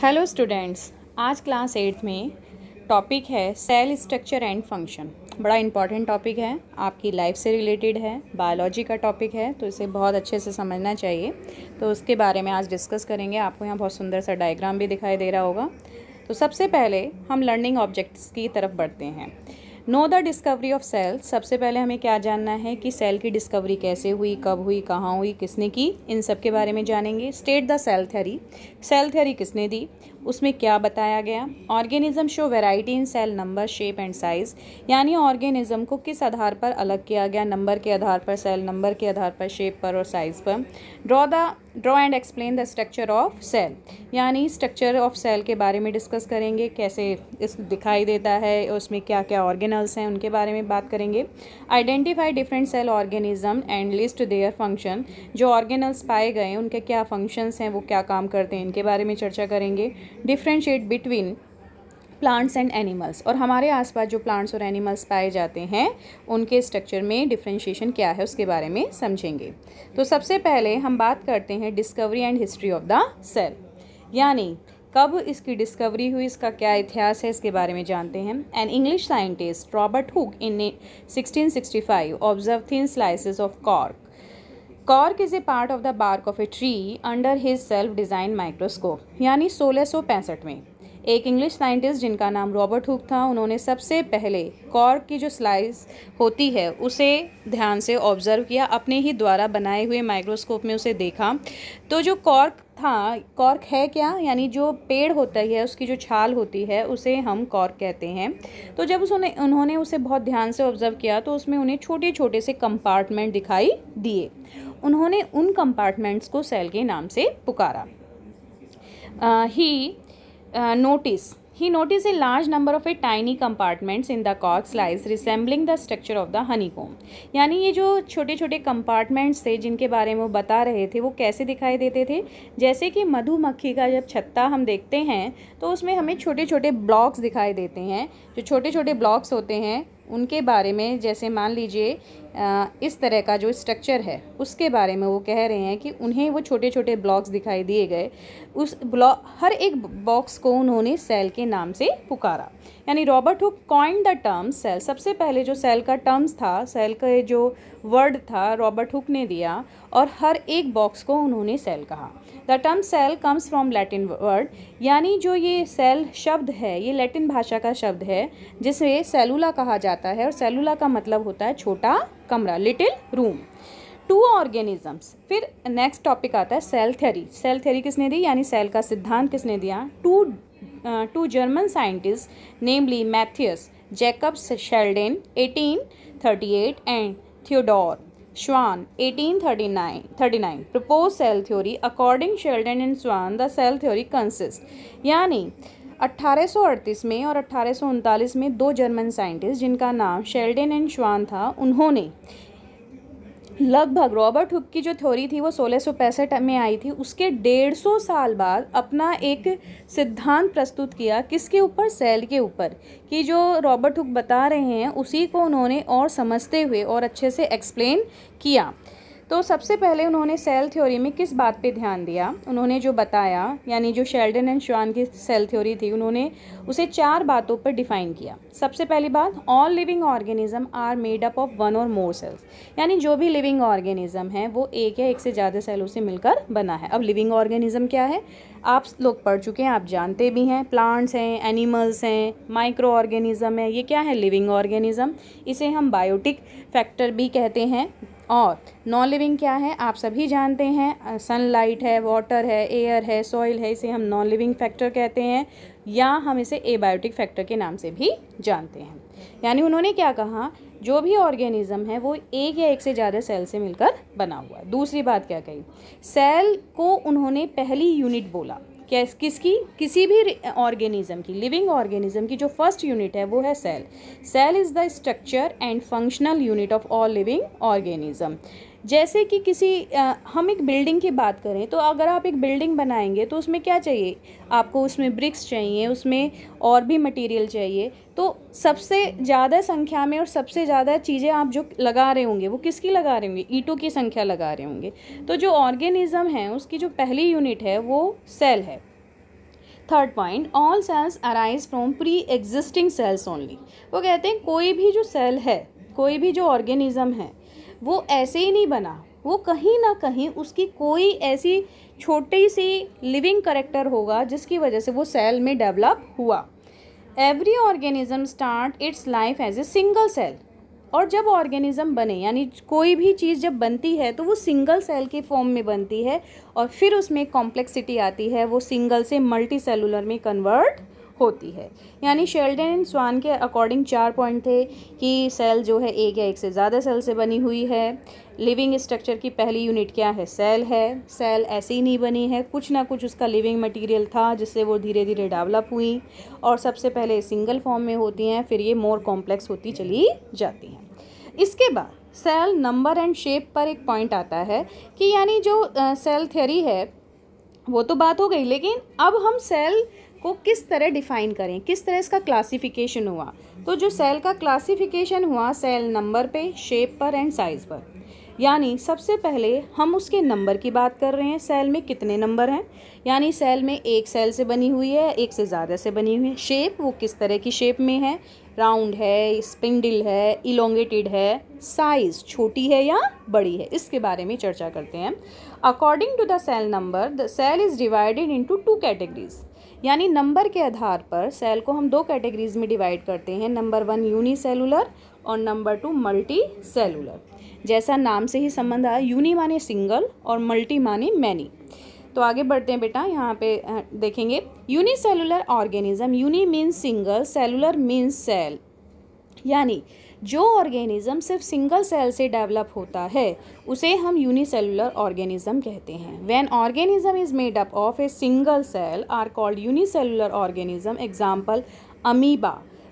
Hello students, आज class 8th में topic है सेल स्ट्रक्चर एंड फंक्शन। बड़ा इंपॉर्टेंट टॉपिक है, आपकी लाइफ से रिलेटेड है, बायोलॉजी का टॉपिक है, तो इसे बहुत अच्छे से समझना चाहिए। तो उसके बारे में आज डिस्कस करेंगे। आपको यहाँ बहुत सुंदर सा डायग्राम भी दिखाई दे रहा होगा। तो सबसे पहले हम लर्निंग ऑब्जेक्ट्स की तरफ बढ़ते हैं। Know the discovery of cell. सबसे पहले हमें क्या जानना है कि सेल की डिस्कवरी कैसे हुई, कब हुई, कहाँ हुई, किसने की, इन सब के बारे में जानेंगे। State the cell theory. Cell theory किसने दी, उसमें क्या बताया गया। Organism show variety in cell number, shape and size. यानी ऑर्गेनिज्म को किस आधार पर अलग किया गया, नंबर के आधार पर, सेल नंबर के आधार पर, शेप पर और साइज पर। Draw and explain the structure of cell. यानी स्ट्रक्चर ऑफ सेल के बारे में डिस्कस करेंगे, कैसे इस दिखाई देता है, उसमें क्या क्या ऑर्गेनल्स हैं, उनके बारे में बात करेंगे। Identify different cell organism and list their function. जो ऑर्गेनल्स पाए गए उनके क्या फंक्शंस हैं, वो क्या काम करते हैं, इनके बारे में चर्चा करेंगे। Differentiate between plants and animals. और हमारे आसपास जो प्लांट्स और एनिमल्स पाए जाते हैं उनके स्ट्रक्चर में डिफ्रेंशिएशन क्या है उसके बारे में समझेंगे। तो सबसे पहले हम बात करते हैं discovery and history of the cell. यानी कब इसकी डिस्कवरी हुई, इसका क्या इतिहास है, इसके बारे में जानते हैं। An English scientist Robert Hooke in 1665 observe thin slices of cork. Cork is a part of the bark of a tree under his self design microscope. यानी 1665 में एक इंग्लिश साइंटिस्ट जिनका नाम रॉबर्ट हुक था, उन्होंने सबसे पहले कॉर्क की जो स्लाइस होती है उसे ध्यान से ऑब्जर्व किया, अपने ही द्वारा बनाए हुए माइक्रोस्कोप में उसे देखा। तो जो कॉर्क था, कॉर्क है क्या, यानी जो पेड़ होता है उसकी जो छाल होती है उसे हम कॉर्क कहते हैं। तो जब उन्होंने उसे बहुत ध्यान से ऑब्जर्व किया तो उसमें उन्हें छोटे छोटे से कंपार्टमेंट दिखाई दिए। उन्होंने उन कंपार्टमेंट्स को सेल के नाम से पुकारा। He noticed a large number of a tiny compartments in the cork slice resembling the structure of the honeycomb। यानी ये जो छोटे छोटे कंपार्टमेंट्स थे जिनके बारे में वो बता रहे थे वो कैसे दिखाई देते थे, जैसे कि मधुमक्खी का जब छत्ता हम देखते हैं तो उसमें हमें छोटे छोटे ब्लॉक्स दिखाई देते हैं। जो छोटे छोटे ब्लॉक्स होते हैं उनके बारे में, जैसे मान लीजिए इस तरह का जो स्ट्रक्चर है उसके बारे में वो कह रहे हैं कि उन्हें वो छोटे छोटे ब्लॉक्स दिखाई दिए गए। उस हर एक बॉक्स को उन्होंने सेल के नाम से पुकारा। यानी Robert Hooke coined the term cell. सबसे पहले जो सेल का टर्म्स था, सेल का जो वर्ड था, रॉबर्ट हुक ने दिया और हर एक बॉक्स को उन्होंने सेल कहा। The term cell comes from Latin word. यानी जो ये सेल शब्द है ये लैटिन भाषा का शब्द है जिसे सेलुला कहा जाता है, और सेलुला का मतलब होता है छोटा कमरा, लिटिल रूम। To organisms. फिर नेक्स्ट टॉपिक आता है सेल थ्योरी। सेल थ्योरी किसने दी, यानी सेल का सिद्धांत किसने दिया। Two German scientist namely Matthias Jacobs Schleiden 1838 and Theodor Schwann 1839 proposed cell theory. According Sheldon and Schwann, the cell theory consists। यानी 1838 में और 1839 में दो जर्मन साइंटिस्ट जिनका नाम शेल्डन एंड श्वान था, उन्होंने लगभग रॉबर्ट हुक की जो थ्योरी थी वो 1665 में आई थी, उसके 150 साल बाद अपना एक सिद्धांत प्रस्तुत किया। किसके ऊपर, सेल के ऊपर, कि जो रॉबर्ट हुक बता रहे हैं उसी को उन्होंने और समझते हुए और अच्छे से एक्सप्लेन किया। तो सबसे पहले उन्होंने सेल थ्योरी में किस बात पे ध्यान दिया, उन्होंने जो बताया, यानी जो शेल्डन एंड श्वान की सेल थ्योरी थी उन्होंने उसे 4 बातों पर डिफाइन किया। सबसे पहली बात, all living organism are made up of 1 और मोर सेल्स। यानी जो भी लिविंग ऑर्गेनिज्म है वो एक या एक से ज़्यादा सेलों से मिलकर बना है। अब लिविंग ऑर्गेनिज्म क्या है आप लोग पढ़ चुके हैं, आप जानते भी हैं। प्लांट्स हैं, एनिमल्स हैं, माइक्रो ऑर्गेनिज्म है, ये क्या है, लिविंग ऑर्गेनिज्म। इसे हम बायोटिक फैक्टर भी कहते हैं। और नॉन लिविंग क्या है आप सभी जानते हैं, सनलाइट है, वाटर है, एयर है, सॉइल है, इसे हम नॉन लिविंग फैक्टर कहते हैं, या हम इसे एबायोटिक फैक्टर के नाम से भी जानते हैं। यानी उन्होंने क्या कहा, जो भी ऑर्गेनिज्म है वो एक या एक से ज़्यादा सेल से मिलकर बना हुआ है। दूसरी बात क्या कही, सेल को उन्होंने पहली यूनिट बोला। किसकी, किसी भी ऑर्गेनिज्म की, लिविंग ऑर्गेनिज्म की जो फर्स्ट यूनिट है वो है cell. Cell is the structure and functional unit of all living organism. जैसे कि हम एक बिल्डिंग की बात करें तो अगर आप एक बिल्डिंग बनाएंगे तो उसमें क्या चाहिए आपको, उसमें ब्रिक्स चाहिए, उसमें और भी मटेरियल चाहिए। तो सबसे ज़्यादा संख्या में और सबसे ज़्यादा चीज़ें आप जो लगा रहे होंगे वो किसकी लगा रहे होंगे, ईंटों की संख्या लगा रहे होंगे। तो जो ऑर्गेनिज्म है उसकी जो पहली यूनिट है वो सेल है। Third point, all cells arise from pre existing cells only. वो कहते हैं कोई भी जो सेल है, कोई भी जो ऑर्गेनिज्म है, वो ऐसे ही नहीं बना, वो कहीं ना कहीं उसकी कोई ऐसी छोटी सी लिविंग करेक्टर होगा जिसकी वजह से वो सेल में डेवलप हुआ। Every organism start its life as a single cell. और जब ऑर्गेनिज्म बने, यानी कोई भी चीज़ जब बनती है तो वो सिंगल सेल के फॉर्म में बनती है और फिर उसमें कॉम्प्लेक्सिटी आती है, वो सिंगल से मल्टी सेलुलर में कन्वर्ट होती है। यानी शेल्डन एंड स्वान के अकॉर्डिंग 4 पॉइंट थे कि सेल जो है एक या एक से ज़्यादा सेल से बनी हुई है। लिविंग स्ट्रक्चर की पहली यूनिट क्या है? सेल है। सेल ऐसे ही नहीं बनी है, कुछ ना कुछ उसका लिविंग मटेरियल था जिससे वो धीरे धीरे डेवलप हुई और सबसे पहले सिंगल फॉर्म में होती हैं, फिर ये मोर कॉम्प्लेक्स होती चली जाती हैं। इसके बाद सेल नंबर एंड शेप पर एक पॉइंट आता है कि यानी जो सेल थ्योरी है वो तो बात हो गई, लेकिन अब हम सेल को किस तरह डिफाइन करें, किस तरह इसका क्लासिफिकेशन हुआ। तो जो सेल का क्लासिफिकेशन हुआ सेल नंबर पे, शेप पर एंड साइज़ पर। यानी सबसे पहले हम उसके नंबर की बात कर रहे हैं, सेल में कितने नंबर हैं, यानी सेल में एक सेल से बनी हुई है, एक से ज़्यादा से बनी हुई है। शेप, वो किस तरह की शेप में है, राउंड है, स्पिंडल है, इलोंगेटेड है। साइज़, छोटी है या बड़ी है, इसके बारे में चर्चा करते हैं। According to the cell number the cell is divided into 2 categories. यानी नंबर के आधार पर सेल को हम 2 कैटेगरीज में डिवाइड करते हैं, नंबर 1 यूनिसेलुलर और नंबर 2 मल्टी सेलुलर। जैसा नाम से ही संबंध आया, यूनि माने सिंगल और मल्टी माने मैनी। तो आगे बढ़ते हैं बेटा, यहाँ पे देखेंगे unicellular organism. Uni means single, cellular means cell. यानी जो ऑर्गेनिज्म सिर्फ सिंगल सेल से डेवलप होता है उसे हम यूनिसेलुलर ऑर्गेनिज्म कहते हैं। When organism is made up of a single cell are called unicellular organism. Example amoeba,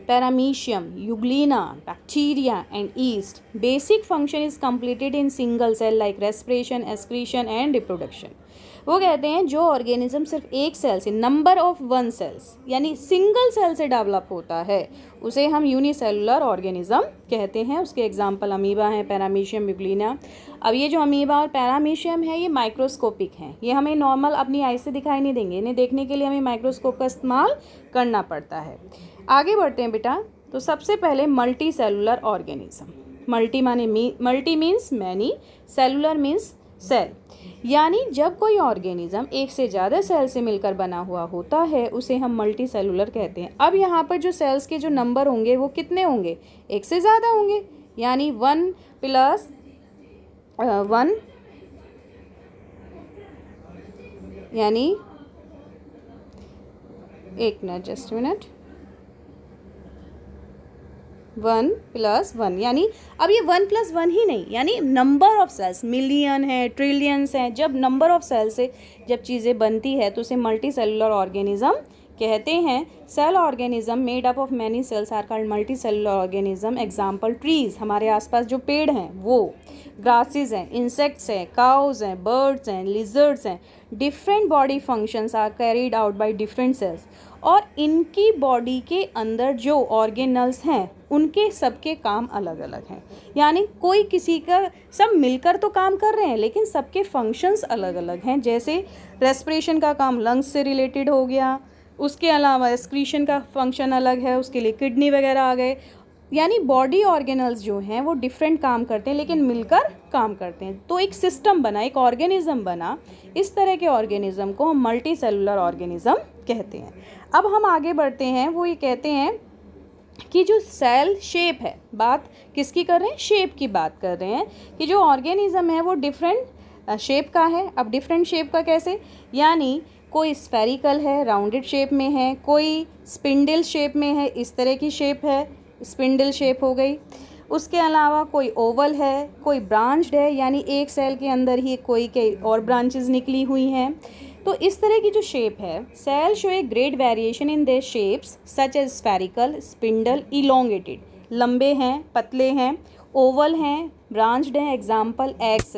paramecium, euglena, bacteria and yeast. Basic function is completed in single cell like respiration, excretion and reproduction. वो कहते हैं जो organism सिर्फ एक cell से, number of 1 cells यानी single cell से develop होता है उसे हम यूनिसेलुलर ऑर्गेनिज्म कहते हैं। उसके एग्जांपल अमीबा हैं, पैरामीशियम, यूग्लिना। अब ये जो अमीबा और पैरामीशियम है ये माइक्रोस्कोपिक हैं, ये हमें नॉर्मल अपनी आई से दिखाई नहीं देंगे, इन्हें देखने के लिए हमें माइक्रोस्कोप का इस्तेमाल करना पड़ता है। आगे बढ़ते हैं बेटा, तो सबसे पहले multi cellular organism. Multi means many, cellular means cell. यानी जब कोई ऑर्गेनिज्म एक से ज़्यादा सेल से मिलकर बना हुआ होता है उसे हम मल्टी सेलुलर कहते हैं। अब यहाँ पर जो सेल्स के जो नंबर होंगे वो कितने होंगे? एक से ज़्यादा होंगे, यानी 1 + 1 यानी एक मिनट, जस्ट मिनट, 1 + 1 यानी अब ये 1 + 1 ही नहीं, यानी नंबर ऑफ सेल्स मिलियन है, ट्रिलियंस हैं। जब नंबर ऑफ सेल से जब चीज़ें बनती है तो उसे मल्टी सेलुलर ऑर्गेनिज्म कहते हैं। Cell organism made up of many cells are called multi cellular organism. Example trees, हमारे आसपास जो पेड़ हैं वो, ग्रासेस हैं, इंसेक्ट्स हैं, काउज हैं, बर्ड्स हैं, लिजर्ड्स हैं। Different body functions are carried out by different cells. और इनकी बॉडी के अंदर जो ऑर्गेनल्स हैं उनके सबके काम अलग अलग हैं, यानी कोई किसी का, सब मिलकर तो काम कर रहे हैं लेकिन सबके फंक्शंस अलग अलग हैं। जैसे रेस्पिरेशन का काम लंग्स से रिलेटेड हो गया, उसके अलावा एक्सक्रीशन का फंक्शन अलग है, उसके लिए किडनी वगैरह आ गए। यानी बॉडी ऑर्गेनल्स जो हैं वो डिफरेंट काम करते हैं लेकिन मिलकर काम करते हैं, तो एक सिस्टम बना, एक ऑर्गेनिज्म बना। इस तरह के ऑर्गेनिज्म को हम मल्टी सेलुलर ऑर्गेनिज्म कहते हैं। अब हम आगे बढ़ते हैं, वो ये कहते हैं कि जो सेल शेप है, बात किसकी कर रहे हैं? शेप की बात कर रहे हैं कि जो ऑर्गेनिज्म है वो डिफरेंट शेप का है। अब डिफरेंट शेप का कैसे? यानी कोई स्फेरिकल है, राउंडेड शेप में है, कोई स्पिंडल शेप में है, इस तरह की शेप है, स्पिंडल शेप हो गई। उसके अलावा कोई ओवल है, कोई ब्रांच्ड है, यानी एक सेल के अंदर ही कोई के और ब्रांचेस निकली हुई हैं। तो इस तरह की जो शेप है, cell show a great variation in their shapes such as spherical, spindle, elongated, लंबे हैं, पतले हैं, ओवल हैं, ब्रांच्ड हैं। Example eggs,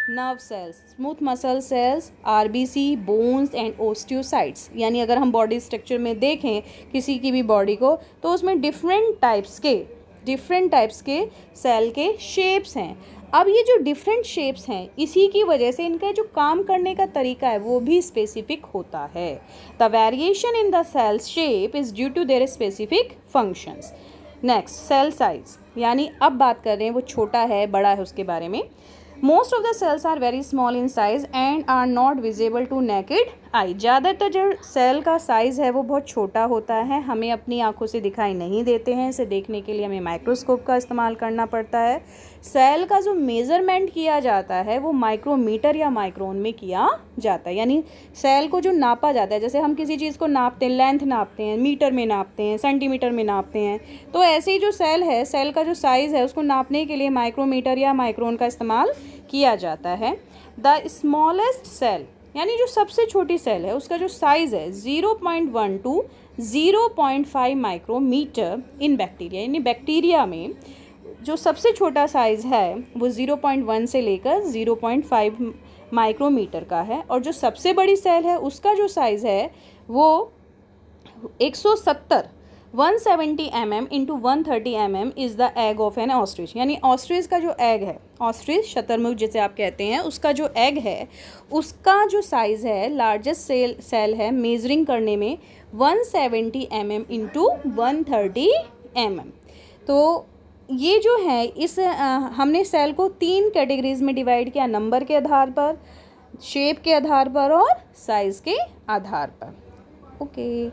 nerve cells, smooth muscle cells, RBC, bones and osteocytes. यानी अगर हम बॉडी स्ट्रक्चर में देखें किसी की भी बॉडी को तो उसमें डिफरेंट टाइप्स के डिफरेंट टाइप्स के सेल के शेप्स हैं। अब ये जो डिफरेंट शेप्स हैं इसी की वजह से इनका जो काम करने का तरीका है वो भी स्पेसिफिक होता है। The variation in the cell shape is due to their specific functions. Next, cell size, यानी अब बात कर रहे हैं वो छोटा है बड़ा है उसके बारे में। Most of the cells are very small in size and are not visible to naked eye. ज़्यादातर जो सेल का साइज़ है वो बहुत छोटा होता है, हमें अपनी आंखों से दिखाई नहीं देते हैं। इसे देखने के लिए हमें माइक्रोस्कोप का इस्तेमाल करना पड़ता है। सेल का जो मेज़रमेंट किया जाता है वो माइक्रोमीटर या माइक्रोन में किया जाता है, यानी सेल को जो नापा जाता है, जैसे हम किसी चीज़ को नापते हैं, लेंथ नापते हैं, मीटर में नापते हैं, सेंटीमीटर में नापते हैं, तो ऐसे ही जो सेल है, सेल का जो साइज़ है उसको नापने के लिए माइक्रोमीटर या माइक्रोन का इस्तेमाल किया जाता है। द स्मॉलेस्ट सेल, यानी जो सबसे छोटी सेल है उसका जो साइज़ है 0.1 to 0.5 माइक्रोमीटर इन बैक्टीरिया, यानी बैक्टीरिया में जो सबसे छोटा साइज़ है वो 0.1 से लेकर 0.5 माइक्रोमीटर का है, और जो सबसे बड़ी सेल है उसका जो साइज़ है वो 170 mm into 130 mm is the egg of N ostrich, यानी ऑस्ट्रिच का जो एग है, ऑस्ट्रिच शतुरमुर्ग जिसे आप कहते हैं, उसका जो एग है उसका जो साइज़ है लार्जेस्ट सेल है मेजरिंग करने में 170 mm इंटू 130 mm। तो ये जो है इस हमने सेल को 3 कैटेगरीज में डिवाइड किया, नंबर के आधार पर, शेप के आधार पर और साइज़ के आधार पर। ओके।